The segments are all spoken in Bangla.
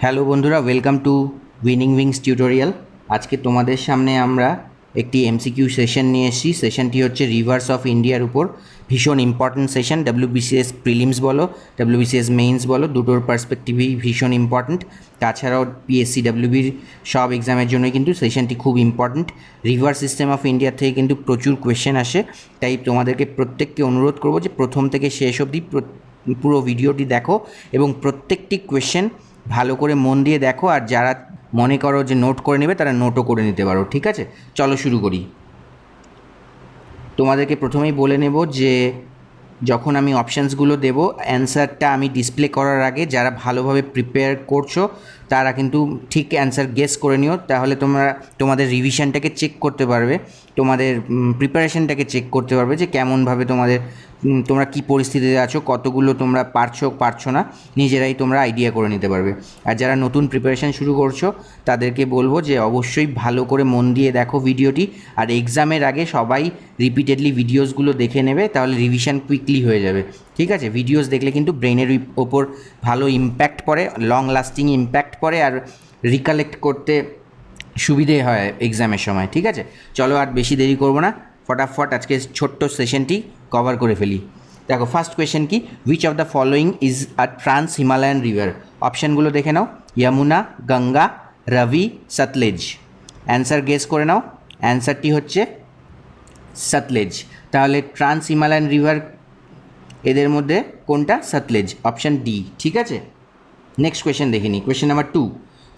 হ্যালো বন্ধুরা, welcome to winning wings tutorial. আজকে তোমাদের সামনে আমরা একটি এমসিকিউ সেশন নিয়ে এসেছি। সেশনটি হচ্ছে রিভার্স অফ ইন্ডিয়ার উপর। ভীষণ ইম্পর্ট্যান্ট সেশন। WBCS প্রিলিমস বলো, WBCS মেইনস বলো, দুটোর পার্সপেক্টিভই ভীষণ ইম্পর্ট্যান্ট। তাছাড়াও PSCWBর সব এক্সামের জন্যই কিন্তু সেশনটি খুব important. River system of India থেকে কিন্তু প্রচুর কোয়েশ্চেন আসে, তাই তোমাদেরকে প্রত্যেককে অনুরোধ করবো যে প্রথম থেকে শেষ অবধি পুরো ভিডিওটি দেখো এবং প্রত্যেকটি কোয়েশ্চেন ভালো করে মন দিয়ে দেখো। আর যারা মনে করো যে নোট করে নেবে তারা নোটও করে নিতে পারো, ঠিক আছে? চলো শুরু করি। তোমাদেরকে প্রথমেই বলে নেব যে যখন আমি অপশানসগুলো দেব, অ্যান্সারটা আমি ডিসপ্লে করার আগে যারা ভালোভাবে প্রিপেয়ার করছো তারা কিন্তু ঠিক অ্যান্সার গেস করে নিও, তাহলে তোমরা তোমাদের রিভিশনটাকে চেক করতে পারবে, তোমাদের প্রিপারেশনটাকে চেক করতে পারবে যে কেমনভাবে তোমরা কী পরিস্থিতিতে আছো, কতগুলো তোমরা পারছো না, নিজেরাই তোমরা আইডিয়া করে নিতে পারবে। আর যারা নতুন প্রিপারেশান শুরু করছো তাদেরকে বলবো যে অবশ্যই ভালো করে মন দিয়ে দেখো ভিডিওটি, আর এক্সামের আগে সবাই রিপিটেডলি ভিডিওসগুলো দেখে নেবে, তাহলে রিভিশন কুইকলি হয়ে যাবে, ঠিক আছে? ভিডিওস দেখলে কিন্তু ব্রেনের ওপর ভালো ইম্প্যাক্ট পড়ে, লং লাস্টিং ইম্প্যাক্ট পড়ে, আর রিকালেক্ট করতে সুবিধে হয় এক্সামের সময়, ঠিক আছে? চলো আর বেশি দেরি করবো না, ফটাফট আজকে ছোট্ট সেশনটি কভার করে ফেলি। দেখো, ফার্স্ট কোয়েশ্চেন কি, which of the following is a trans Himalayan river? অপশানগুলো দেখে নাও, যমুনা, গঙ্গা, রাভি, সতলেজ। অ্যান্সার গেস করে নাও। অ্যান্সারটি হচ্ছে সতলেজ। তাহলে ট্রান্স হিমালয়ান রিভার এদের মধ্যে কোনটা? সতলেজ, অপশান ডি, ঠিক আছে? নেক্সট কোয়েশ্চেন দেখে নিই। Question number 2,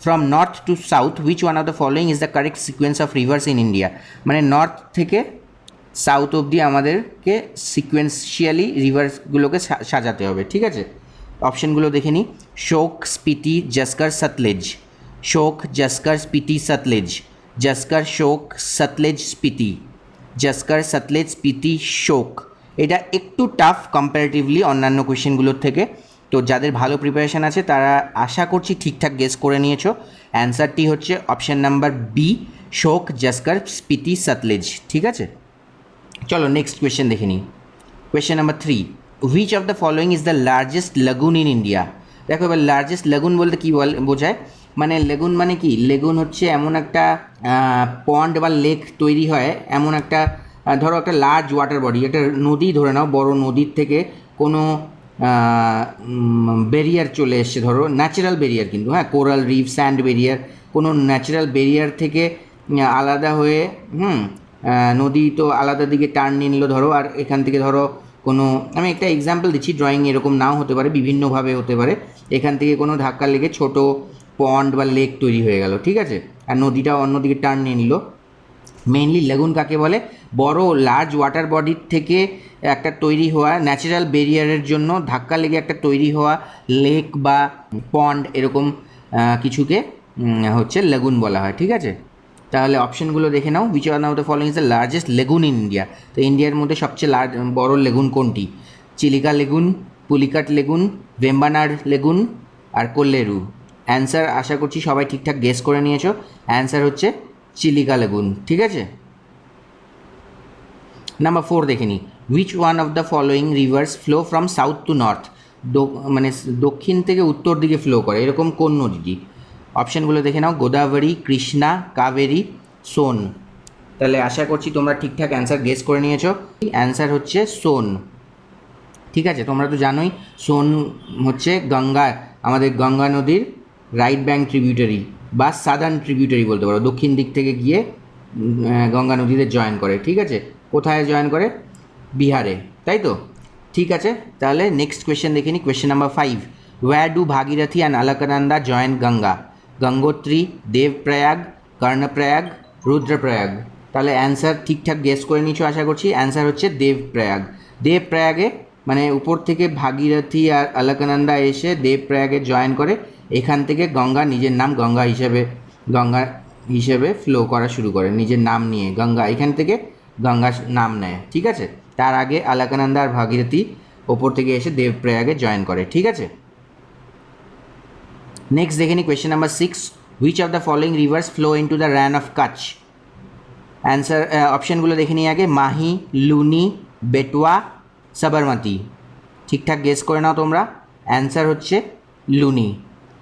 from north to south which one of the following is the correct sequence of rivers in India? মানে নর্থ থেকে সাউথ অবধি আমাদেরকে সিকোয়েন্সিয়ালি রিভার্সগুলোকে সাজাতে হবে, ঠিক আছে? অপশানগুলো দেখে নিই, শোক, স্পিতি, জস্কর, সতলেজ। শোক, জস্কর, স্পিতি, সতলেজ। জস্কর, শোক, সতলেজ, স্পিতি। জস্কর, সতলেজ, স্পিতি, শোক। এটা একটু টাফ কম্পারেটিভলি অন্যান্য কোয়েশ্চেনগুলোর থেকে, তো যাদের ভালো প্রিপারেশান আছে তারা আশা করছি ঠিকঠাক গেস করে নিয়েছো। অ্যান্সারটি হচ্ছে অপশান নাম্বার বি, শোক, জস্কর, স্পিতি, সতলেজ, ঠিক আছে? চলো নেক্সট কোয়েশ্চেন দেখে নিই। Question number 3, which of the following is the largest lagoon in India? দেখো, এবার লার্জেস্ট লাগুন বলতে কী বোঝায়? মানে লেগুন মানে কি? লেগুন হচ্ছে এমন একটা পন্ড বা লেক তৈরি হয়, এমন একটা ধরো একটা লার্জ ওয়াটার বডি, একটা নদী ধরে নাও, বড় নদীর থেকে কোনো ব্যারিয়ার চলে এসছে, ধরো ন্যাচারাল ব্যারিয়ার, কিন্তু হ্যাঁ, কোরাল রিফ, স্যান্ড ব্যারিয়ার, কোনো ন্যাচারাল ব্যারিয়ার থেকে আলাদা হয়ে নদী তো আলাদা দিকে টার্ন নিয়ে নিল ধরো, আর এখান থেকে ধরো কোনো, আমি একটা এক্সাম্পল দিচ্ছি, ড্রয়িং এরকম নাও হতে পারে, বিভিন্নভাবে হতে পারে, এখান থেকে কোনো ধাক্কা লেগে ছোটো পন্ড বা লেক তৈরি হয়ে গেল, ঠিক আছে? আর নদীটা অন্যদিকে টার্ন নিয়ে নিল। মেইনলি লেগুন কাকে বলে? বড় লার্জ ওয়াটার বডির থেকে একটা তৈরি হওয়া ন্যাচারাল ব্যারিয়ারের জন্য ধাক্কা লেগে একটা তৈরি হওয়া লেক বা পন্ড, এরকম কিছুকে হচ্ছে লেগুন বলা হয়, ঠিক আছে? তাহলে অপশানগুলো দেখে নাও, which one of the following is the largest lagoon in India? তো ইন্ডিয়ার মধ্যে সবচেয়ে বড় লেগুন কোনটি? Chilika lagoon, Pulicat lagoon, Vembanad lagoon, আর কোল্লেরু। অ্যান্সার আশা করছি সবাই ঠিকঠাক গেস করে নিয়েছো। অ্যান্সার হচ্ছে চিলিকা লেগুন, ঠিক আছে? নাম্বার 4 দেখে নিই, which one of the following rivers flow from south to north? মানে দক্ষিণ থেকে উত্তর দিকে ফ্লো করে, এরকম কোন নদীটি? অপশানগুলো দেখে নাও, গোদাবরী, কৃষ্ণা, কাবেরী, সোন। তাহলে আশা করছি তোমরা ঠিকঠাক অ্যান্সার গেস করে নিয়েছো। অ্যান্সার হচ্ছে সোন, ঠিক আছে? তোমরা তো জানোই সোন হচ্ছে গঙ্গা, আমাদের গঙ্গা নদীর রাইট ব্যাঙ্ক ট্রিবিউটারি বা সাদার্ন ট্রিবিউটারি বলতে পারো, দক্ষিণ দিক থেকে গিয়ে গঙ্গা নদীতে জয়েন করে, ঠিক আছে? কোথায় জয়েন করে? বিহারে, তাই তো? ঠিক আছে, তাহলে নেক্সট কোয়েশ্চেন দেখে নিই। Question number 5, where do Bhagirathi and Alakananda join Ganga? Gangotri, Devprayag, Karnaprayag, Rudraprayag. তাহলে অ্যান্সার ঠিকঠাক গেস করে নিচ্ছো আশা করছি। অ্যান্সার হচ্ছে দেবপ্রয়াগ। দেবপ্রয়াগে মানে উপর থেকে ভাগীরথী আর আলাকানন্দা এসে দেবপ্রয়াগে জয়েন করে, এখান থেকে গঙ্গা নিজের নাম গঙ্গা হিসেবে ফ্লো করা শুরু করে, নিজের নাম নিয়ে গঙ্গা এখান থেকে গঙ্গা নাম নেয়, ঠিক আছে? তার আগে আলাকানন্দা আর ভাগীরথী ওপর থেকে এসে দেবপ্রয়াগে জয়েন করে, ঠিক আছে? নেক্সট দেখে নিই question number 6, which of the following rivers flow into the Rann of Kutch? Answer অপশানগুলো দেখে নিই আগে, মাহি, লুনি, বেটুয়া, সাবরমতি। ঠিকঠাক গেস করে নাও তোমরা। অ্যান্সার হচ্ছে লুনি,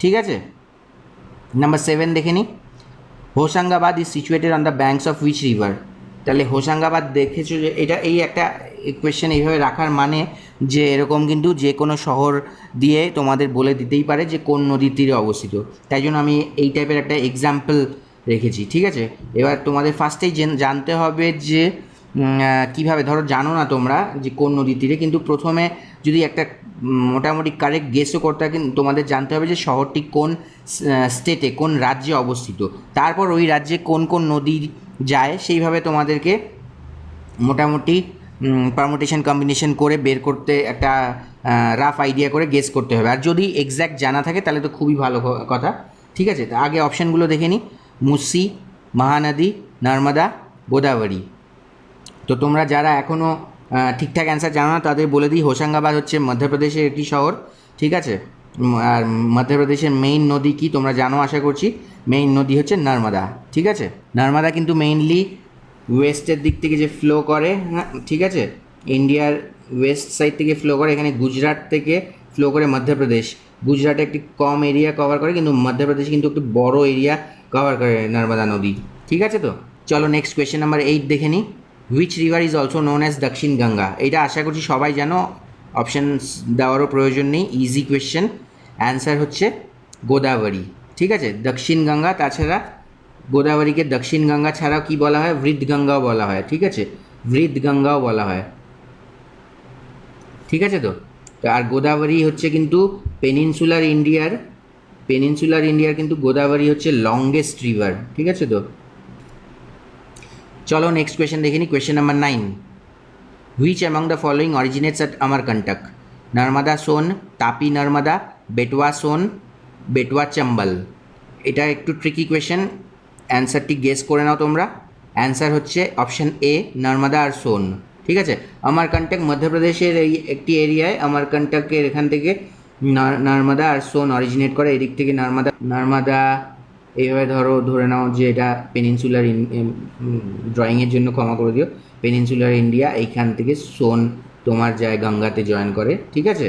ঠিক আছে? নাম্বার 7 দেখে নিই, Hoshangabad is situated on the banks of which river. তাহলে হোশাঙ্গাবাদ দেখেছো যে এটা এই একটা কোয়েশ্চেন এইভাবে রাখার মানে যে এরকম কিন্তু যে কোনো শহর দিয়ে তোমাদের বলে দিতেই পারে যে কোন নদীর তীরে অবস্থিত, তাই জন্য আমি এই টাইপের একটা এক্সাম্পল রেখেছি। ঠিক আছে, এবার তোমাদের ফার্স্টেই জানতে হবে যে কীভাবে, ধরো জানো না তোমরা যে কোন নদীর তীরে, কিন্তু প্রথমে যদি একটা মোটামুটি কারেক্ট গেসও করতে হয়, কিন্তু তোমাদের জানতে হবে যে শহরটি কোন স্টেটে, কোন রাজ্যে অবস্থিত, তারপর ওই রাজ্যে কোন কোন নদী যায় সেইভাবে তোমাদেরকে মোটামুটি পারমুটেশন কম্বিনেশন করে বের করতে একটা রাফ আইডিয়া করে গেস করতে হবে। আর যদি এক্স্যাক্ট জানা থাকে তাহলে তো খুবই ভালো কথা। ঠিক আছে, তা আগে অপশানগুলো দেখে নিই, মুসি, মহানদী, নর্মদা, গোদাবরী। তো তোমরা যারা এখনও ঠিকঠাক অ্যান্সার জানো না তাদের বলে দিই, হোশাঙ্গাবাদ হচ্ছে মধ্যপ্রদেশের একটি শহর। ঠিক আছে, আর মধ্যপ্রদেশের মেইন নদী কি তোমরা জানো আশা করছি, মেইন নদী হচ্ছে নর্মদা। ঠিক আছে, নর্মদা কিন্তু মেইনলি ওয়েস্টের দিক থেকে যে ফ্লো করে, হ্যাঁ ঠিক আছে, ইন্ডিয়ার ওয়েস্ট সাইড থেকে ফ্লো করে, এখানে গুজরাট থেকে ফ্লো করে মধ্যপ্রদেশ। গুজরাটে একটি কম এরিয়া কভার করে, কিন্তু মধ্যপ্রদেশ কিন্তু একটু বড় এরিয়া কভার করে নর্মদা নদী। ঠিক আছে, তো চলো নেক্সট কোয়েশ্চেন নাম্বার 8 দেখে নিই, which river is also known as দক্ষিণ গঙ্গা। এটা আশা করছি সবাই জানো, অপশানস দেওয়ারও প্রয়োজন নেই, ইজি কোয়েশ্চেন। অ্যান্সার হচ্ছে গোদাবরী। ঠিক আছে, দক্ষিণ গঙ্গা, তাছাড়া গোদাবরীকে দক্ষিণ গঙ্গা ছাড়াও কি বলা হয়, বৃদ্ধ গঙ্গাও বলা হয়। ঠিক আছে, বৃদ্ধ গঙ্গাও বলা হয়। ঠিক আছে, তো আর গোদাবরী হচ্ছে কিন্তু পেনিনসুলার ইন্ডিয়ার কিন্তু গোদাবরী হচ্ছে লংগেস্ট রিভার। ঠিক আছে, তো চলো নেক্সট কোয়েশ্চেন দেখে নিই, question number 9, which among the following originates at Amarkantak, Narmada Son, Tapi Narmada, Betwa Son, Betwa Chambal. এটা একটু ট্রিকি কোয়েশ্চেন, অ্যান্সারটি গেস করে নাও তোমরা। অ্যান্সার হচ্ছে অপশান এ, নর্মদা আর সোন। ঠিক আছে, আমারকন্টক মধ্যপ্রদেশের এই একটি এরিয়ায়, আমারকন্টকের এখান থেকে নর্মদা আর সোন অরিজিনেট করে, এদিক থেকে নর্মদা এইভাবে ধরে নাও যে এটা পেনিনসুলার, ড্রয়িংয়ের জন্য ক্ষমা করে দিও, পেনিনসুলার ইন্ডিয়া, এইখান থেকে সোন তোমার যায় গঙ্গাতে জয়েন করে। ঠিক আছে,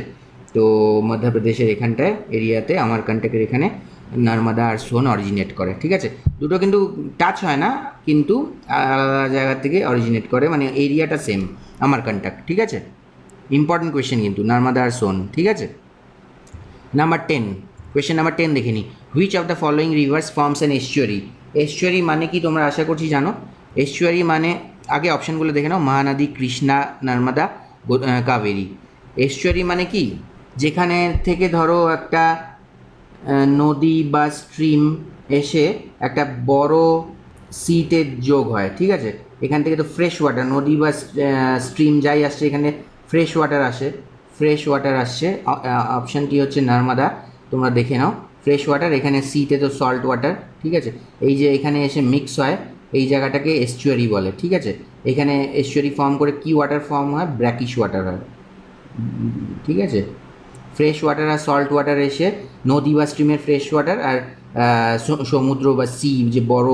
তো মধ্যপ্রদেশের এখানটায় এরিয়াতে আমারকন্টকের এখানে নর্মদা আর সোন অরিজিনেট করে। ঠিক আছে, দুটো কিন্তু টাচ হয় না, কিন্তু আলাদা জায়গা থেকে অরিজিনেট করে, মানে এরিয়াটা সেম আমারকন্টক। ঠিক আছে, ইম্পর্টেন্ট কোয়েশ্চেন কিন্তু নর্মদা আর সোন। ঠিক আছে, নাম্বার 10, কোয়েশ্চেন নাম্বার 10 দেখে নিই, which of the following rivers forms an estuary. Estuary মানে কি তোমরা আশা করছি জানো। এস্টুয়ারি মানে, আগে অপশানগুলো দেখে নাও, মহানদী, কৃষ্ণা, নর্মদা, কাবেরী। এস্টুয়ারি মানে কি, যেখানে থেকে ধরো একটা নদী বা স্ট্রিম এসে একটা বড় সিটের যোগ হয়। ঠিক আছে, এখান থেকে তো ফ্রেশ ওয়াটার, নদী বা স্ট্রিম যাই আসছে এখানে ফ্রেশ ওয়াটার আসছে। অপশানটি হচ্ছে নর্মদা, তোমরা দেখে নাও, ফ্রেশ ওয়াটার, এখানে সিতে তো সল্ট ওয়াটার। ঠিক আছে, এই যে এখানে এসে মিক্স হয়, এই জায়গাটাকে এস্টুয়ারি বলে। ঠিক আছে, এখানে এস্টুয়ারি ফর্ম করে কি ওয়াটার ফর্ম হয়, ব্র্যাকিশ ওয়াটার হয়। ঠিক আছে, ফ্রেশ ওয়াটার আর সল্ট ওয়াটার এসে নদী বা স্ট্রিমের ফ্রেশ ওয়াটার আর সমুদ্র বা সি যে বড়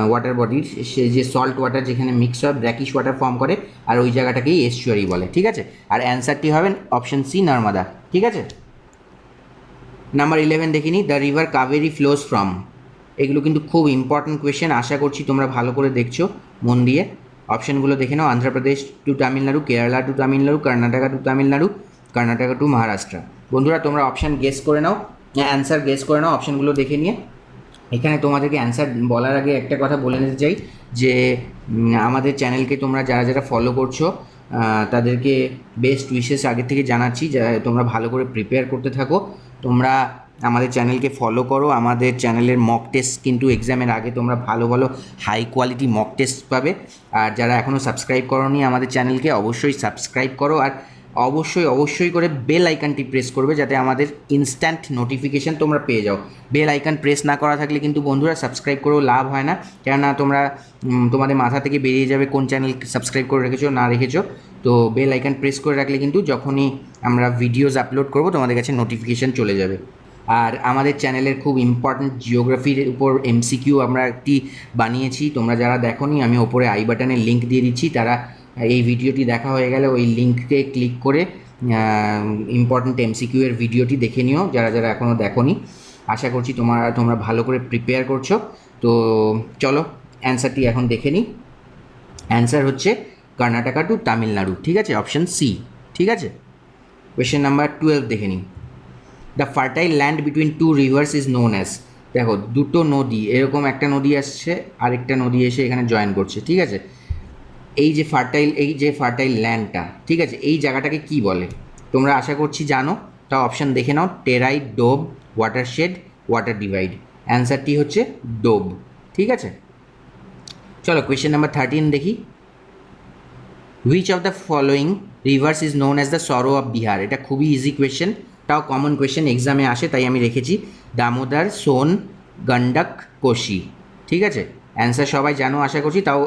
ওয়াটার বডির সে যে সল্ট ওয়াটার যেখানে মিক্স হয় ব্র্যাকিশ ওয়াটার ফর্ম করে, আর ওই জায়গাটাকেই এস্টুয়ারি বলে। ঠিক আছে, আর অ্যান্সারটি হবে অপশন সি, নর্মদা। ঠিক আছে, নাম্বার 11 দেখিনি, the river Kaveri flows from. এগুলো কিন্তু খুব ইম্পর্টেন্ট কোয়েশ্চেন, আশা করছি তোমরা ভালো করে দেখছো মন দিয়ে। অপশানগুলো দেখে নাও, Andhra Pradesh to Tamil Nadu, Kerala to Tamil Nadu, Karnataka to Tamil Nadu, Karnataka to Maharashtra. বন্ধুরা তোমরা অপশান গেস করে নাও, অ্যান্সার গেস করে নাও অপশানগুলো দেখে নিয়ে। এখানে তোমাদেরকে অ্যান্সার বলার আগে একটা কথা বলে নিতে চাই যে আমাদের চ্যানেলকে তোমরা যারা ফলো করছো তাদেরকে বেস্ট উইশেস আগে থেকে জানাচ্ছি, তোমরা ভালো করে প্রিপেয়ার করতে থাকো। তোমরা আমাদের চ্যানেলকে ফলো করো, আমাদের চ্যানেলের মক টেস্ট কিন্তু এক্সামের আগে তোমরা ভালো হাই কোয়ালিটি মক টেস্ট পাবে। আর যারা এখনও সাবস্ক্রাইব করোনি আমাদের চ্যানেলকে, অবশ্যই সাবস্ক্রাইব করো, আর অবশ্যই করে বেল আইকনটি প্রেস করবে যাতে আমাদের ইনস্ট্যান্ট নোটিফিকেশান তোমরা পেয়ে যাও। বেল আইকন প্রেস না করা থাকলে কিন্তু বন্ধুরা সাবস্ক্রাইব করেও লাভ হয় না, কেননা তোমাদের মাথা থেকে বেরিয়ে যাবে কোন চ্যানেল সাবস্ক্রাইব করে রেখেছো না রেখেছো। তো বেল আইকন প্রেস করে রাখলে কিন্তু যখনই আমরা ভিডিওস আপলোড করব তোমাদের কাছে নোটিফিকেশান চলে যাবে। আর আমাদের চ্যানেলের খুব ইম্পর্ট্যান্ট জিওগ্রাফির উপর MCQ আমরা একটি বানিয়েছি, তোমরা যারা দেখোনি আমি ওপরে আই বাটনের লিঙ্ক দিয়ে দিচ্ছি, তারা এই ভিডিওটি দেখা হয়ে গেলে ওই লিঙ্কে ক্লিক করে ইম্পর্ট্যান্ট MCQ এর ভিডিওটি দেখে নিও যারা এখনও দেখোনি। আশা করছি তোমরা ভালো করে প্রিপেয়ার করছো। তো চলো অ্যান্সারটি এখন দেখে নিই। অ্যান্সার হচ্ছে কর্ণাটকা টু তামিলনাড়ু, ঠিক আছে, অপশন সি, ঠিক আছে। কোয়েশ্চেন নাম্বার 12 দেখে নিই। The fertile land between two rivers is known as. দেখো দুটো নদী, এরকম একটা নদী আসছে আরেকটা নদী এসে এখানে জয়েন করছে, ঠিক আছে। এই যে ফার্টাইল ল্যান্ডটা, ঠিক আছে, এই জায়গাটাকে কি বলে? তোমরা আশা করছি জানো, তা অপশান দেখে নাও। টেরাইট, ডোব, ওয়াটারশেড, ওয়াটার ডিভাইড। অ্যান্সারটি হচ্ছে ডোব, ঠিক আছে। চলো কোয়েশ্চেন নাম্বার 13 দেখি। Which of the following rivers is known as the sorrow of Bihar? এটা খুবই ইজি কোয়েশ্চেন, তাও কমন কোয়েশ্চেন এক্সামে আসে, তাই আমি রেখেছি। দামোদর, সোন, গন্ডক, কোশি, ঠিক আছে। অ্যান্সার সবাই জানো আশা করছি, তাও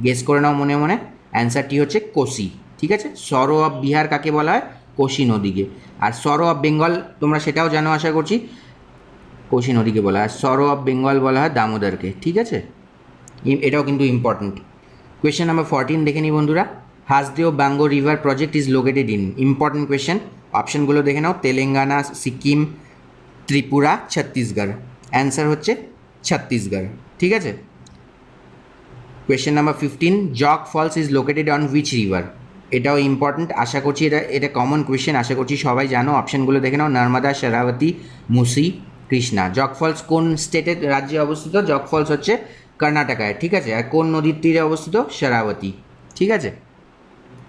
গেস করে নাও মনে মনে। অ্যান্সারটি হচ্ছে কোশি, ঠিক আছে। সরো অফ বিহার কাকে বলা হয়? কোশি নদীকে। আর সরো অফ বেঙ্গল তোমরা সেটাও জানো আশা করছি, কোশি নদীকে বলা হয়। সরো অফ বেঙ্গল বলা হয় দামোদরকে, ঠিক আছে। এটাও কিন্তু ইম্পর্ট্যান্ট। কোয়েশ্চেন নাম্বার 14 দেখে নিই বন্ধুরা। Hasdeo Bango river project is located in. Important question, অপশানগুলো দেখে নাও। তেলেঙ্গানা, সিকিম, ত্রিপুরা, ছত্তিশগড়। অ্যান্সার হচ্ছে ছত্তিশগড়, ঠিক আছে। Question number 15, Jog falls is located on which river? এটাও ইম্পর্ট্যান্ট, আশা করছি এটা কমন কোয়েশ্চেন, আশা করছি সবাই জানো। অপশানগুলো দেখে নাও। নর্মদা, শরাবতী, মুসি, কৃষ্ণা। জগ ফলস কোন স্টেটের রাজ্যে অবস্থিত? জগ ফলস হচ্ছে কর্ণাটকায়, ঠিক আছে। আর কোন নদীর তীরে অবস্থিত? শরাবতী, ঠিক আছে।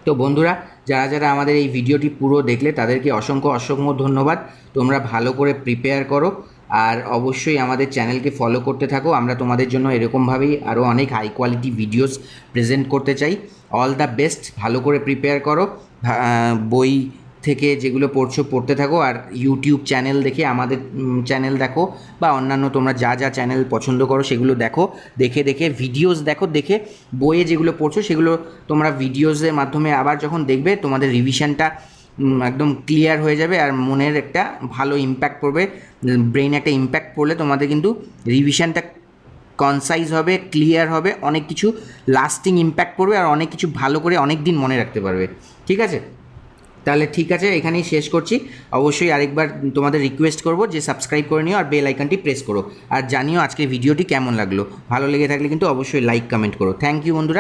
তো বন্ধুরা, যারা যারা আমাদের এই ভিডিওটি পুরো দেখলে তাদেরকে অসংখ্য অসংখ্য ধন্যবাদ। তোমরা ভালো করে প্রিপেয়ার করো, আর অবশ্যই আমাদের চ্যানেলকে ফলো করতে থাকো। আমরা তোমাদের জন্য এরকমভাবেই আরও অনেক হাই কোয়ালিটি ভিডিওস প্রেজেন্ট করতে চাই। অল দ্য বেস্ট, ভালো করে প্রিপেয়ার করো। বই থেকে যেগুলো পড়ছো পড়তে থাকো, আর ইউটিউব চ্যানেল দেখে আমাদের চ্যানেল দেখো, বা অন্যান্য তোমরা যা যা চ্যানেল পছন্দ করো সেগুলো দেখো। দেখে ভিডিওস দেখো, দেখে বইয়ে যেগুলো পড়ছো সেগুলো তোমরা ভিডিওসের মাধ্যমে আবার যখন দেখবে তোমাদের রিভিশনটা একদম ক্লিয়ার হয়ে যাবে, আর মনের একটা ভালো ইম্প্যাক্ট পড়বে, ব্রেইনে একটা ইম্প্যাক্ট পড়লে তোমাদের কিন্তু রিভিশনটা কনসাইজ হবে, ক্লিয়ার হবে, অনেক কিছু লাস্টিং ইম্প্যাক্ট পড়বে, আর অনেক কিছু ভালো করে অনেক দিন মনে রাখতে পারবে, ঠিক আছে। তাহলে ঠিক আছে, এখানেই শেষ করছি। অবশ্যই আরেকবার তোমাদের রিকোয়েস্ট করবো যে সাবস্ক্রাইব করে নিও আর বেল আইকনটি প্রেস করো, আর জানিও আজকে ভিডিওটি কেমন লাগলো। ভালো লেগে থাকলে কিন্তু অবশ্যই লাইক কমেন্ট করো। থ্যাংক ইউ বন্ধুরা।